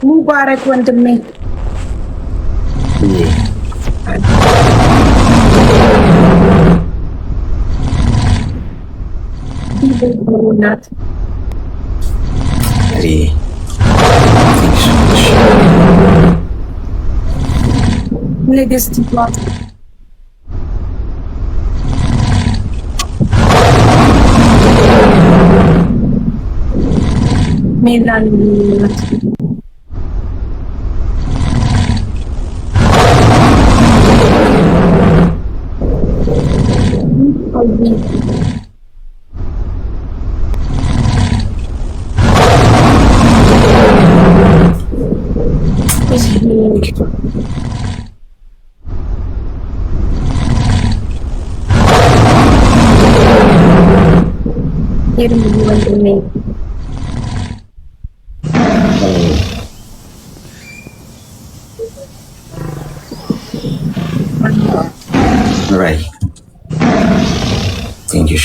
ሙባረክ ወንድሜ ናት ንግስት ናት። ሜላን ናት። Right. Thank you.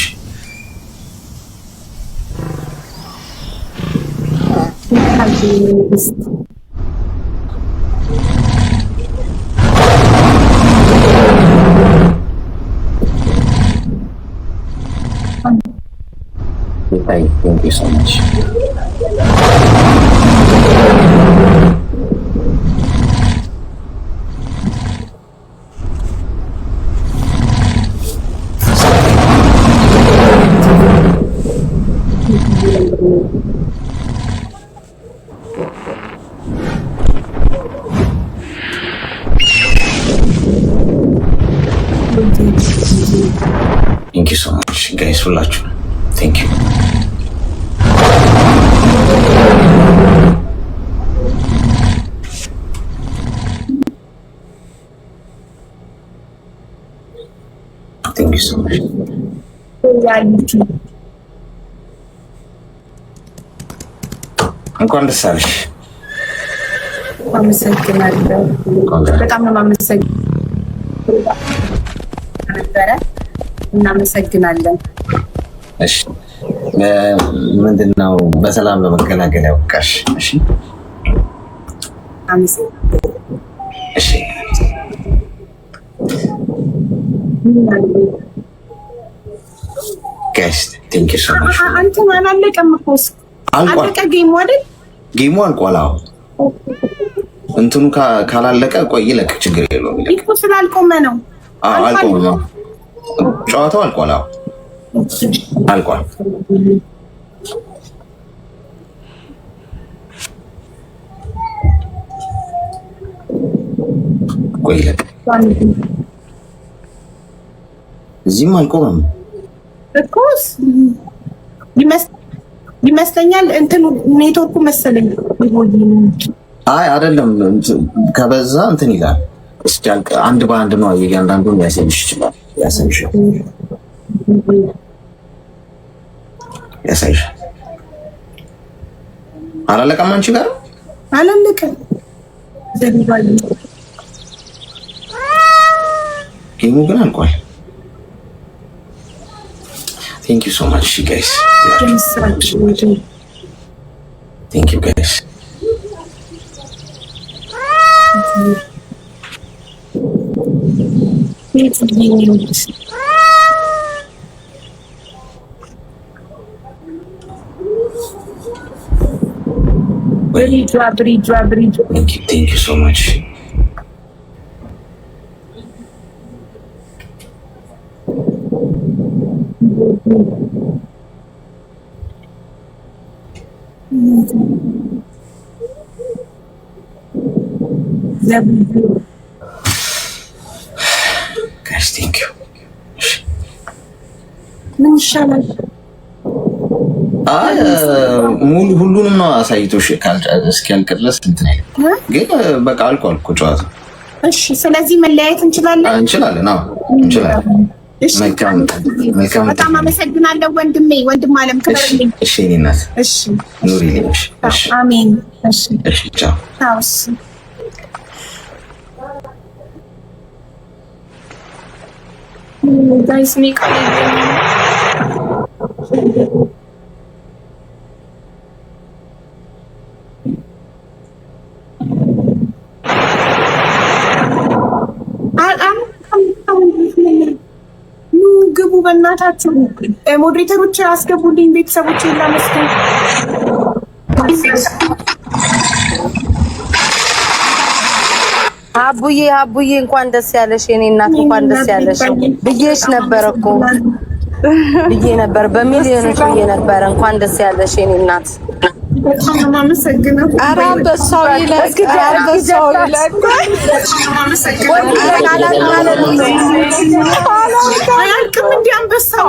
Thank you so much. Thank you so much, guys, for watching. Thank you. Thank you so much. እንኳን ደስ አለሽ። አመሰግናለሁ። በጣም ነው የማመሰግነው። እናመሰግናለን። እሺ ምንድነው በሰላም ለመገላገል ያውቃሽ። እሺ አመሰግናለሁ። እሺ ጋይስ ቴንክ ዩ ሶ ማች። አንተ ማን አለቀም እኮ አለቀ። ጌሙ አይደል? ጌሙ አልቋል። አዎ እንትኑ ካላለቀ ቆይ ይለቅ፣ ችግር የለውም። ይለቅ እኮ ስላልቆመ ነው። አዎ አልቆመ ነው። ጨዋታው አልቋል። አዎ አልቋል። ቆይ ይለቅ። እዚህም አልቆመም እኮስ ይመስለኛል። እንትኑ ኔትወርኩ መሰለኝ። አይ አይደለም፣ ከበዛ እንትን ይላል። እስኪ አንድ በአንድ ነው እያንዳንዱን ያሳይሽ ይችላል። ያሳይሽ አላለቀም። አንቺ ጋር አላለቀም። ጌሙ ግን አልቋል። Thank you so much, guys. Thank you, guys. Thank you so much. Guys, thank you. ምን ይሻላል? ሙሉ ሁሉንም ነው አሳይቶሽ እስኪያልቅ ድረስ እንትን አይደል? ግን በቃ አልቋል እኮ ጨዋታ። እሺ፣ ስለዚህ መለያየት እንችላለን? እንችላለን። አዎ እንችላለን። መልካም። በጣም አመሰግናለሁ ወንድሜ። ወንድም አለም ክበርልኝ። እሺ እኔ እናት። እሺ ኑሪልኝ። እሺ አሜን። እሺ እሺ ቻው። ታውስ ጋይስ ሜቃ በእናታችሁ ሞዴሬተሮች አስገቡልኝ። ቤተሰቦች ላመስገን። አቡዬ እንኳን ደስ ያለሽ የኔ እናት፣ እንኳን ደስ ያለሽ ብዬሽ ነበር እኮ ብዬ ነበር፣ በሚሊዮኖች ብዬ ነበር። እንኳን ደስ ያለሽ የኔ እናት። በጣም አመሰግናለሁ። ኧረ አንበሳው ይለቅ፣ አንበሳው ይለቅ። አላልቅም እንደ አንበሳው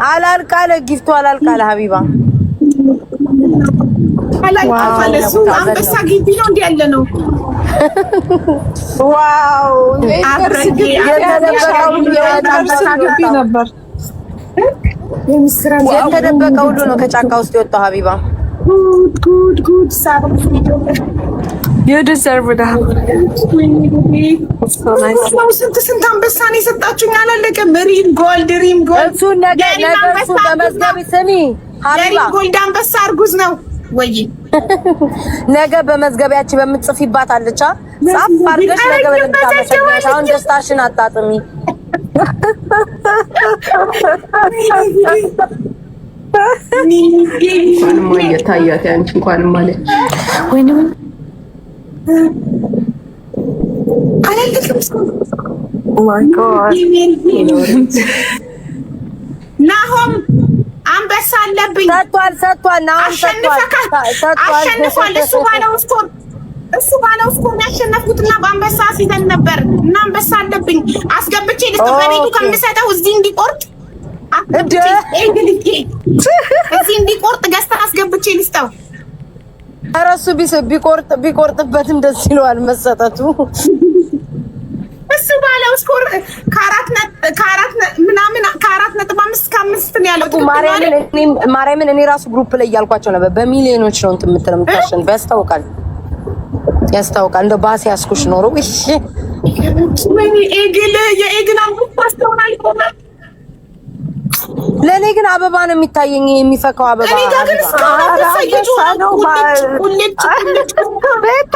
አላልቃለ ጊፍቱ አላልቃለ ሀቢባ አላልቅም። እሱ አንበሳ ግቢ ነው እንደ ያለ ነው። ዋው ግቢ ነበር። የተደበቀ ሁሉ ነው ከጫካ ውስጥ የወጣው ሀቢባ። ጉድ You deserve it. ስንት አንበሳ ነው የሰጣችሁኝ? አላለቀም። ሪም ጎልድ እሱን ነገር እሱ በመዝገብ ስሚ ሀቢባ፣ ጎልድ አንበሳ እርጉዝ ነው ወይ? ነገ በመዝገቢያችን በምትጽፊባት አለቻ ጻፍ አድርገሽ ነገ በለምታመሰግናት። አሁን ደስታሽን አጣጥሚ። እንኳንም አየታያት ያንቺ እንኳንም ማለት ወይኔ አላለቀም። my god. ናሆም አንበሳ አለብኝ። ሰጥቷል። አሸንፏል። እሱ ባለው ስኮር ያሸነፍኩትና በአንበሳ ሲዘን ነበር እና አንበሳ አለብኝ። አስገብቼ ልስጥ በቤቱ ከምሰጠው እዚህ እንዲቆርጥ እዚህ እንዲቆርጥ ገዝተህ አስገብቼ ልስጠው። ኧረ እሱ ቢቆርጥበትም ደስ ይለዋል መሰጠቱ። እሱ ባለው ስኮር ከአራት ነጥብ አምስት እስከ 5 ነው ያለው። ማርያምን እኔ ራሱ ግሩፕ ላይ እያልኳቸው ነበር። በሚሊዮኖች ነው እንትን የምታሸንፍ ያስታውቃል። እንደው ባስ ያስኩሽ ኖሮ እሺ። የኤግል አንበሳ አስተውናል ይቆማል። ለኔ ግን አበባ ነው የሚታየኝ፣ የሚፈካው አበባ። እኔ ጋር ግን ቤታ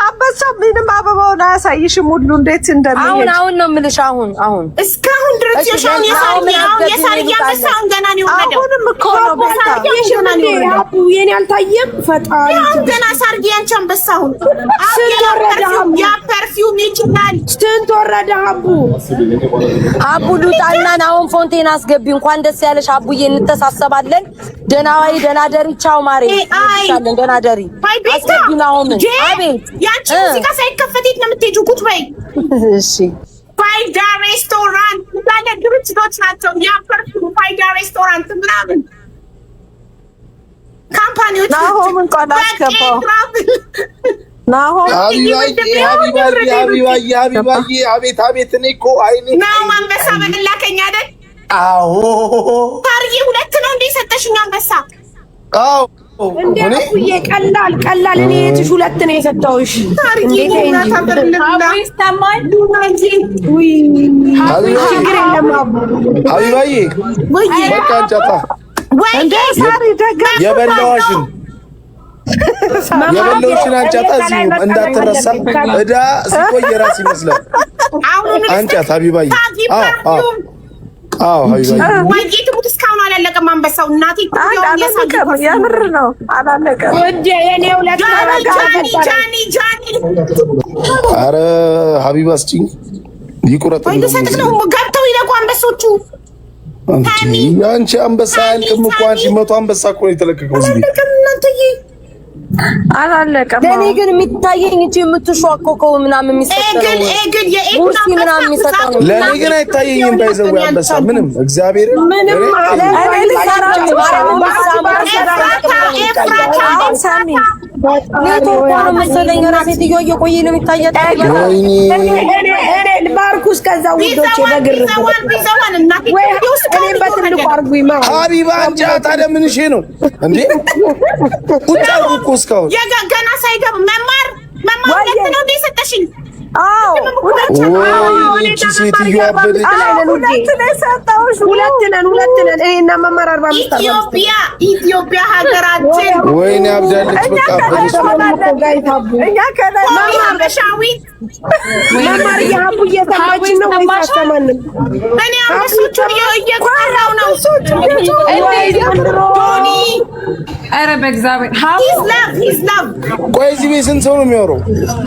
አንበሳ ምንም አበባውን አያሳይሽም ሁሉ እንዴት እንደሚሄድ። አሁን ነው የምልሽ። አሁን እስካሁን ድረስ የሳርዬ አንበሳውን ገና ነው የወረደው። አሁንም እኮ ነው ቤታ የኔ አልታየም። ፈጣሪ ገና ሳርዬ አንቺ አንበሳውን ያ ፐርፊውም ይችላል። ስንት ወረደ አቡ ሉጣና አሁን ፎንቴን አስገቢ። እንኳን ደስ ያለሽ አቡዬ፣ እንተሳሰባለን። ደህና ዋይ፣ ደህና ደሪ። ቻው ማሬ፣ እንሻለን። ደህና ደሪ። አስገቢና አሁን አቤት፣ ያንቺ ሙዚቃ ሳይከፈት የት ነው የምትሄጂው? ቁጭ በይ። እሺ ፋይዳ ሬስቶራንት እንዳለ ድርጅቶች ናቸው። ያ ፐርፊውም ፋይዳ ሬስቶራንት ምናምን ካምፓኒዎች ናሆም እንኳን አስገባው። ናሆም ሀቢባዬ አቤት እኔ እኮ አይኔ ነው አንበሳ በላከኝ አይደል? አዎ ታርዬ 2 ነው እንደ ሰጠሽኝ አንበሳ። አዎ እንዴ ቀላል እኔ የትሽ 2 ነው የሰጠውሽ። ታርዬ ሀቢባዬ በቃ እንጨታ የበላዋሽን አንጫታ እዚሁ እንዳትረሳ። እዳ ሲቆይ የራስ ይመስላል። አንጫት ሀቢባዬ። አዎ ሀቢባዬ ወይዬ ትሙት እስካሁን አላለቀም አንበሳው። እናቴ የምር ነው አላለቀም። ወደ የኔ 2 ጃኒ ኧረ ሀቢባ እስኪ ይቁረጥ ወይ ልሰጥህ ነው። ገብተው ይለቁ አንበሶቹ። አንቺ አንበሳ አያልቅም እኮ አንቺ 100 አንበሳ እኮ ነው የተለቀቀው እዚህ ቤት። አላለቀም። ለኔ ግን የሚታየኝ እቺ የምትሿኮከው ምናምን የሚሰጠው ሙርሲ ምናምን የሚሰጠው ነው። ለኔ ግን አይታየኝም። ባይዘው አንበሳ ምንም እግዚአብሔር ምንም ሀቢባ አንቺ ታዲያ ምን እሺ ነው እንዴ? ቁጭ አልኩ እኮ እስካሁን ገና ሳይገባ መማር 2 ነው እንደ ሰጠሽኝ ሁለት ነን እኔና መማር 45 ኢትዮጵያ ሀገራችን ወይኔ አብዳለች በቃ እኛ ከላይ ሻዊት መማር ያቡ እየሰማች ነው ወይታሰማንም እኔ አምስቱ እየቆራው ነው ኧረ በእግዚአብሔር ሂዝ ላቭ ቆይ እዚህ ቤት ስንት ሰው ነው የሚያወራው?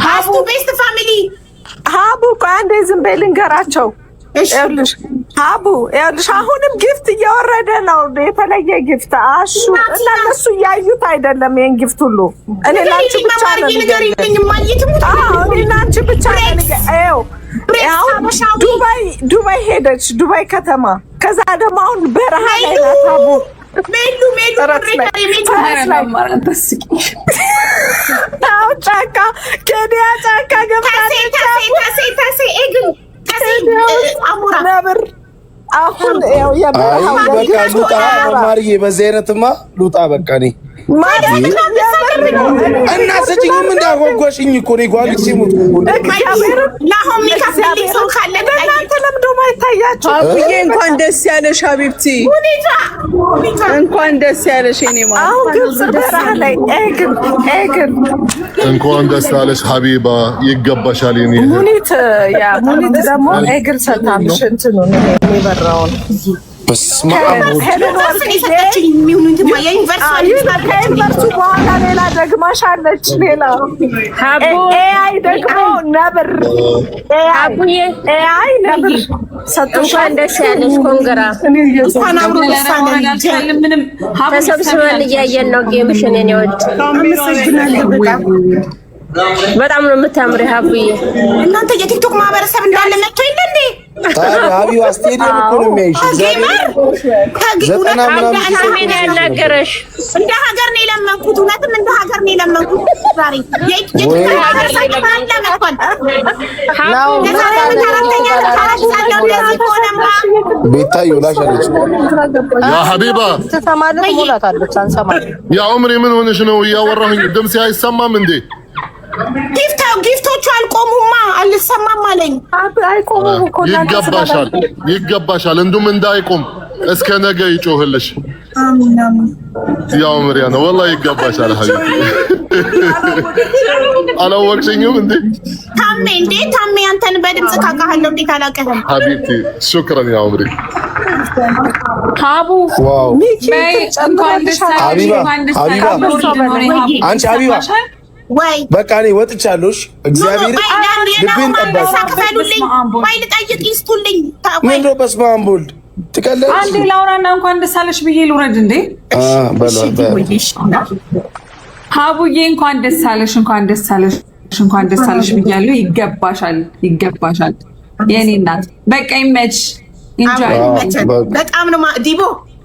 ሀቡ ቤስት ፋሚሊ ሀቡ አንዴ ዝም በይ ልንገራቸው። ይኸውልሽ ሀቡ ይኸውልሽ አሁንም ጊፍት እየወረደ ነው፣ የተለየ ጊፍት አሹ እና እነሱ እያዩት አይደለም። ይሄን ጊፍት ሁሉ እኔ ላንቺ ብቻ ነው እኔ ላንቺ ብቻ ነው። ዱባይ ሄደች፣ ዱባይ ከተማ። ከዛ ደግሞ አሁን በረሃ ላይ ናት ሀቡ ሜሉ ጫካ ኬንያ ጫካ ገብታለች። ነብር አሁን ያው በቃ ሉጣ ማርዬ፣ በዚህ አይነትማ ሉጣ በቃ እኔ እና ሰጪኝም እንዳጓጓሽኝ እኮ ነው ጓልሽ ሲሙት ናሆም የሚከፍልልኝ ሰው ካለ እናንተ ለምዶ ማይታያችሁ። አብዬ እንኳን ደስ ያለሽ ሀቢብቲ፣ እንኳን ደስ ያለሽ የኔ ማለት አሁን ግብጽ በረሃ ላይ ኤግን እንኳን ደስ ያለሽ ሀቢባ፣ ይገባሻል። የኔ ሙኒት ደግሞ ኤግን ሰታምሽ እንትኑ ነው የበራውን በስመ ከዩኒቨርሲቲ በኋላ ሌላ ደግማሻለች። ሌላ ኤአይ ደግሞ ነብር ኤአይ ነብር እንኳን ደስ ያለሽ። ኮንግራ ተሰብስበን እያየን ነው ጌምሽን። እኔ ወድ በጣም ነው የምታምሪ ሀቡዬ። እናንተ የቲክቶክ ማህበረሰብ እንዳለ መጥቶ የለ እንዴ? ሀቢባ ስቴዲየም እኮ ነው የሚያይሽ። ዘጠና ምናምን ያናገረሽ እንደ ሀገር ነው የለመንኩት። እውነትም እንደ ሀገር ነው የለመንኩት። ዛሬ ቤታዮ ላሻለች ያ ሀቢባ ትሰማለች፣ ሞላታለች። አንሰማለን። ያ ዑምሪ ምን ሆነሽ ነው? እያወራሁኝ ድምጼ አይሰማም እንዴ? ጊፍቶቹ አልቆሙማ፣ አልሰማም አለኝ። አይቆሙም እኮ ይገባሻል። እንዱም እንዳይቆም እስከ ነገ ይጮህልሽ። ያው ምሪያ ነው ወላሂ ይገባሻል። ሀቢብ አላወቅሽኝም እንዴ? ታሜ አንተን በድምጽ ካቃሃለሁ እንዴት አላቀህም? ሀቢብቲ ሹክራን ያ ዑምሪ ሀቡ ዋው እንኳን ደስ ያለሽ። አንቺ ሀቢባ ወይ በቃ እኔ ወጥቻለሁ። እግዚአብሔር ልቤን ጠባቂ ወይ ልጠይቅ ይስጡልኝ። ምን ነው በስመ አብ ወልድ ትቀለሽ። አንዴ ላውራና እንኳን ደስ አለሽ ብዬ ልውረድ እንዴ? ሀቡዬ እንኳን ደስ አለሽ፣ እንኳን ደስ አለሽ፣ እንኳን ደስ አለሽ ብያለሁ። ይገባሻል የኔ እናት። በቃ ይመች። ኢንጆይ። በጣም ነው ዲቦ፣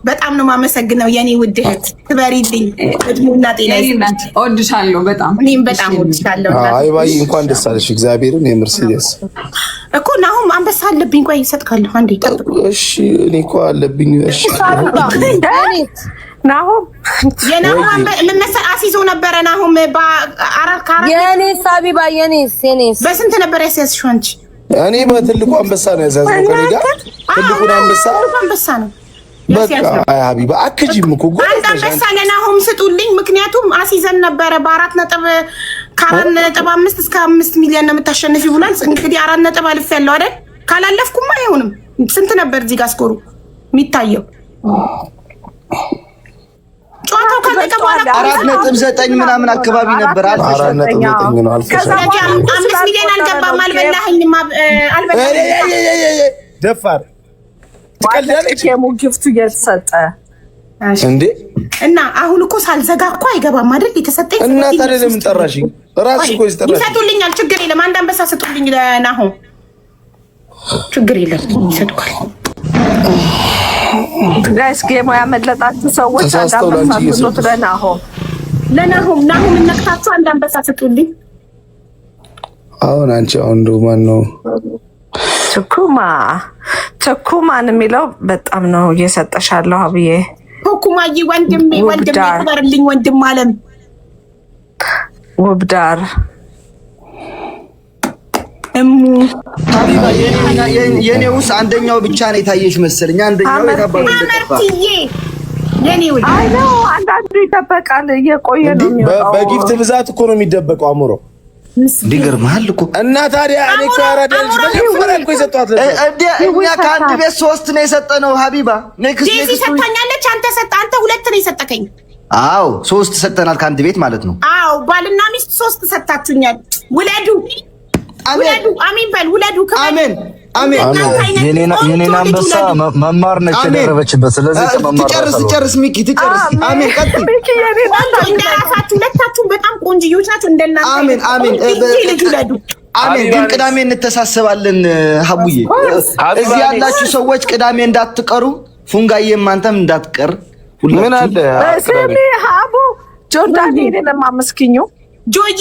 በጣም ነው የማመሰግነው የኔ ውድ እህት። ትበሪልኝ እድሜና ጤና ይስጥልኝ። እወድሻለሁ በጣም። እኔም በጣም እወድሻለሁ። አይ ባይ እንኳን ደስ አለሽ። እግዚአብሔርን የምርሲደስ እኮ ናሁም አንበሳ አለብኝ። ቆይ እሰጥካለሁ። አንዴ ጠብቅ። እሺ እኔ እኮ አለብኝ። እሺ ናሁም የናሁም ምን መሰል አሲዞ ነበረ። ናሁም በአራት የኔስ ሀቢባ የኔስ በስንት ነበር ያስያዝሽው አንቺ? እኔ በትልቁ አንበሳ ነው ያዛዝነው። ከኔ ጋር ትልቁን አንበሳ ነው። በቃ አይ ሀቢባ አክጂም እኮ አንድ አንበሳ ለናሁም ስጡልኝ። ምክንያቱም አሲዘን ነበረ ከ4.5 እስከ 5 ሚሊዮን ነው የምታሸንፊ ብሏል። እንግዲህ 4 አልፍ ያለው አይደል? ካላለፍኩማ አይሆንም። ስንት ነበር እዚህ ጋር ስኮሩ የሚታየው? ጨዋታው ካለቀ በኋላ 4.9 ምናምን አካባቢ ነበር። 4.9 ነው አልፈሻል። 5 ሚሊዮን አልገባም። አልበላኸኝም። ደፋር ትቀልዳለች። ጊፍቱ እየተሰጠ እንዴ? እና አሁን እኮ ሳልዘጋ እኮ አይገባም አይደል? የተሰጠኝ እና ታዲያ ለምን ጠራሽኝ? ራስሽ እኮ ይስጠራሽ። ይሰጡልኛል። ችግር የለም። አንድ አንበሳ ስጡልኝ ለናሆም። ችግር የለም ይሰጥኳል። ጋይስ ጌሞ ያመለጣችሁ ሰዎች አንድ አንበሳ ስጡት ለናሆም ነክታችሁ አንድ አንበሳ ስጡልኝ። አሁን አንቺ አሁን ማን ነው ቸኩማን የሚለው በጣም ነው እየሰጠሻለሁ። አብዬ ቸኩማዬ ወንድሜ ተበርልኝ። ወንድም አለም ውብዳር ሀቢባ የኔ ውስጥ አንደኛው ብቻ ነው የታየሽ መሰለኝ። አንደኛው የታባሉ አይ ነው አንዳንዱ ይደበቃል። እየቆየ ነው የሚወጣው። በጊፍት ብዛት እኮ ነው የሚደበቀው። አእምሮ እንዲገርምሃል እኮ እና ታዲያ እኔ ካራዳልሽ በመጀመሪያ እኮ የሰጧት እኛ ከአንድ ቤት 3 ነው የሰጠነው። ሀቢባ ጄሲ ሰጥታኛለች። አንተ አንተ 2 ነው የሰጠከኝ። አዎ 3 ሰጠናል ከአንድ ቤት ማለት ነው። አዎ ባልና ሚስት 3 ሰጣችሁኛል። ውለዱ ውለዱ፣ አሜን በል ውለዱ። አሜን አሜን። የኔን አንበሳ መማር ነች የደረበችበት። ስለዚህ ከመማር ትጨርስ ሚኪ ትጨርስ። አሜን ቀጥል። እንደራሳችሁ ሁለታችሁም በጣም ቆንጆዎች ናችሁ። እንደናንተ አሜን አሜን። አሜን። ግን ቅዳሜ እንተሳሰባለን። ሀቡዬ እዚህ ያላችሁ ሰዎች ቅዳሜ እንዳትቀሩ። ፉንጋዬም አንተም እንዳትቀር። ምን አለ ስሚ ሀቡ ጆርዳኔን ማመስኪኙ ጆዬ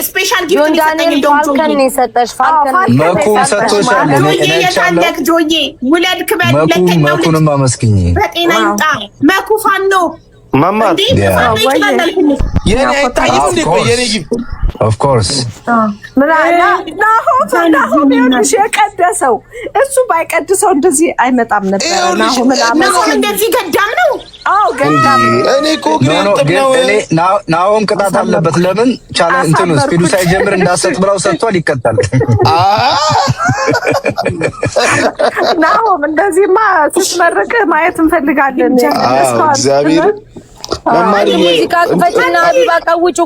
ስፔሻል ጊፍት ነው የሰጠኝ። እንደውም ፋልከን ነው የሰጠሽ። ፋልከን መኩን ሰጥቶሻል። የታለክ ጆዬ ውለድ ክበድ። መኩንም አመስግኝ። በጤና ይምጣ መኩ ፋኖ ማማት የኔ አይታይም እንዴ? የኔ ጊፍት ኦፍ ኮርስ ናሆም ይኸውልሽ የቀደሰው እሱ ባይቀድሰው እንደዚህ አይመጣም ነበር። ናሆም እንደዚህ ገዳም ነው። አዎ ገዳም። እኔ እኮ ግን ናሆም ቅጣት አለበት። ለምን ቻሌንጅ እንትኑ ስፒዱ ሳይጀምር እንዳሰጥ ብለው ሰጥቷል። ይቀጣል። ናሆም እንደዚህማ ስትመርቅ ማየት እንፈልጋለን። እግዚአብሔር ሙዚቃ ክፈትና ሀቢባ ቀውጩ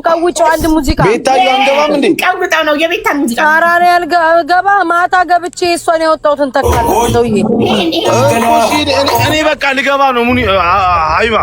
አንድ ሙዚቃ ቤታዩ አንገባም እንዴ? ቀውጣው ነው የቤታ ሙዚቃ። አራሪ ያልገባ ማታ ገብቼ እሷን ያወጣሁትን ተካለ ሰውዬ። እኔ በቃ ልገባ ነው ሙኒ ሀቢባ